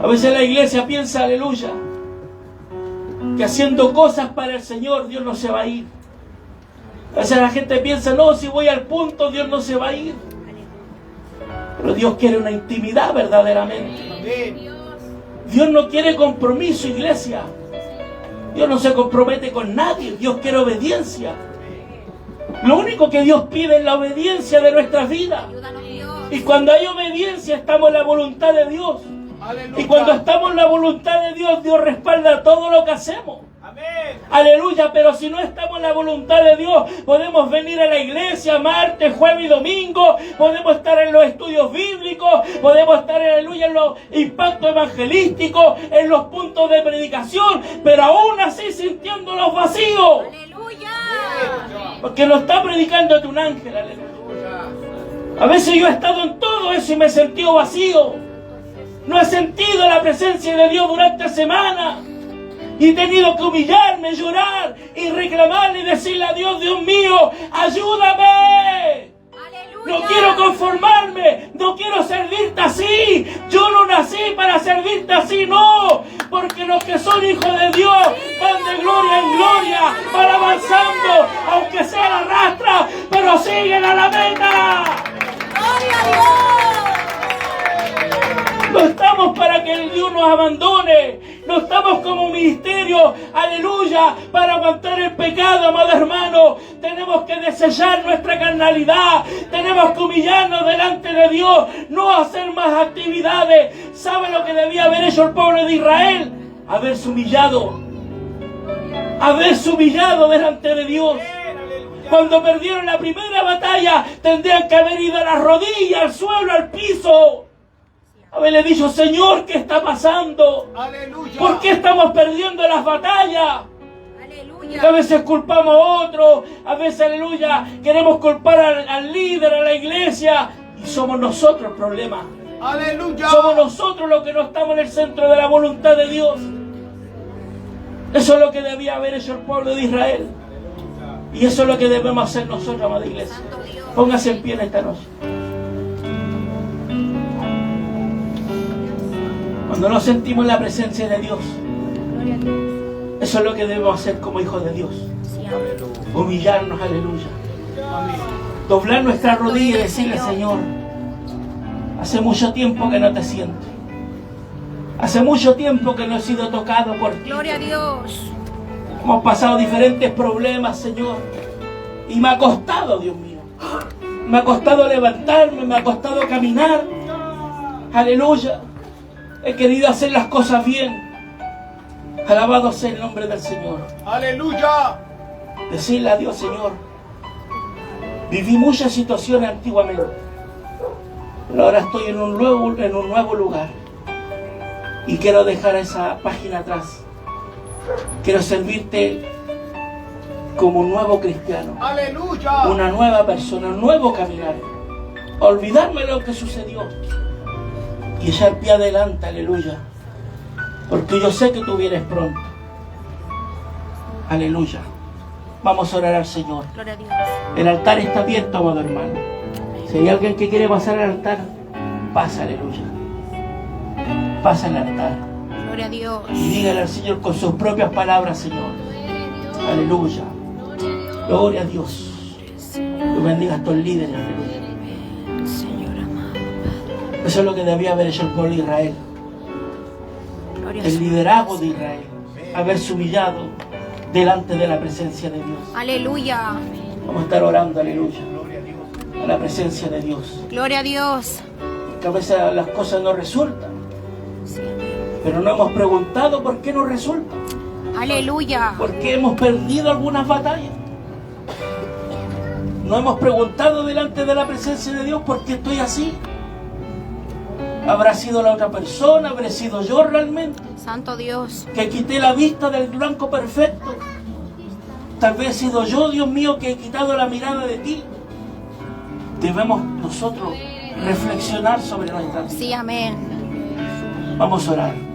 A veces la iglesia piensa, aleluya, que haciendo cosas para el Señor, Dios no se va a ir. A veces la gente piensa, no, si voy al punto, Dios no se va a ir. Pero Dios quiere una intimidad verdaderamente. Amén. Dios no quiere compromiso, iglesia. Dios no se compromete con nadie. Dios quiere obediencia. Lo único que Dios pide es la obediencia de nuestras vidas. Y cuando hay obediencia, estamos en la voluntad de Dios. Aleluya. Y cuando estamos en la voluntad de Dios, Dios respalda todo lo que hacemos. Amén. Aleluya, pero si no estamos en la voluntad de Dios, podemos venir a la iglesia martes, jueves y domingo, podemos estar en los estudios bíblicos, podemos estar, aleluya, en los impactos evangelísticos, en los puntos de predicación, pero aún así sintiendo los vacíos. Porque lo está predicando un ángel, aleluya. A veces yo he estado en todo eso y me he sentido vacío. No he sentido la presencia de Dios durante semana. Y he tenido que humillarme, llorar y reclamarle y decirle a Dios, Dios mío, ayúdame. No quiero conformarme, no quiero servirte así. Yo no nací para servirte así, no. Porque los que son hijos de Dios van de gloria en gloria, van avanzando, aunque sea la rastra, pero siguen a la meta. ¡Gloria a Dios! No estamos para que el Dios nos abandone. No estamos como ministerio, aleluya, para aguantar el pecado, amado hermano. Tenemos que desechar nuestra carnalidad. Tenemos que humillarnos delante de Dios. No hacer más actividades. ¿Sabe lo que debía haber hecho el pueblo de Israel? Haberse humillado. Haberse humillado delante de Dios. Cuando perdieron la primera batalla, tendrían que haber ido a las rodillas, al suelo, al piso. Haberle dicho, Señor, ¿qué está pasando? Aleluya. ¿Por qué estamos perdiendo las batallas? ¡Aleluya! A veces culpamos a otros, a veces, aleluya, queremos culpar al líder, a la iglesia, y somos nosotros el problema. Aleluya. Somos nosotros los que no estamos en el centro de la voluntad de Dios. Eso es lo que debía haber hecho el pueblo de Israel. Y eso es lo que debemos hacer nosotros, amada iglesia. Póngase en pie en esta noche. Cuando nos sentimos en la presencia de Dios, eso es lo que debemos hacer como hijos de Dios. Humillarnos, aleluya. Doblar nuestra rodilla y decirle, Señor, hace mucho tiempo que no te siento. Hace mucho tiempo que no he sido tocado por ti. ¡Gloria a Dios! Hemos pasado diferentes problemas, Señor. Y me ha costado, Dios mío. Me ha costado levantarme, me ha costado caminar. Aleluya. He querido hacer las cosas bien. Alabado sea el nombre del Señor. Aleluya. Decirle a Dios, Señor, viví muchas situaciones antiguamente, pero ahora estoy en un nuevo lugar. Y quiero dejar esa página atrás. Quiero servirte como un nuevo cristiano. Aleluya. Una nueva persona, un nuevo caminar. Olvidarme de lo que sucedió. Y echar pie adelante, aleluya. Porque yo sé que tú vienes pronto. Aleluya. Vamos a orar al Señor. ¡Gloria a Dios! El altar está abierto, amado hermano. Si hay alguien que quiere pasar al altar, pasa, aleluya. Pasa al altar. ¡Gloria a Dios! Y dígale al Señor con sus propias palabras, Señor. Aleluya. Gloria a Dios. Tú bendiga a estos líderes, aleluya. Señor amado. Eso es lo que debía haber hecho el pueblo de Israel. Gloria a El Dios. liderazgo de Israel. Haberse humillado delante de la presencia de Dios. ¡Aleluya! Vamos a estar orando, aleluya. A la presencia de Dios. ¡Gloria a Dios! Que a veces las cosas no resultan. Sí, amén. Pero no hemos preguntado por qué no resultan. ¡Aleluya! ¿Por qué hemos perdido algunas batallas? No hemos preguntado delante de la presencia de Dios por qué estoy así. ¿Habrá sido la otra persona? ¿Habré sido yo realmente? ¡Santo Dios! Que quité la vista del blanco perfecto. Tal vez he sido yo, Dios mío, que he quitado la mirada de ti. Debemos nosotros reflexionar sobre nuestra vida. Sí, amén. Vamos a orar.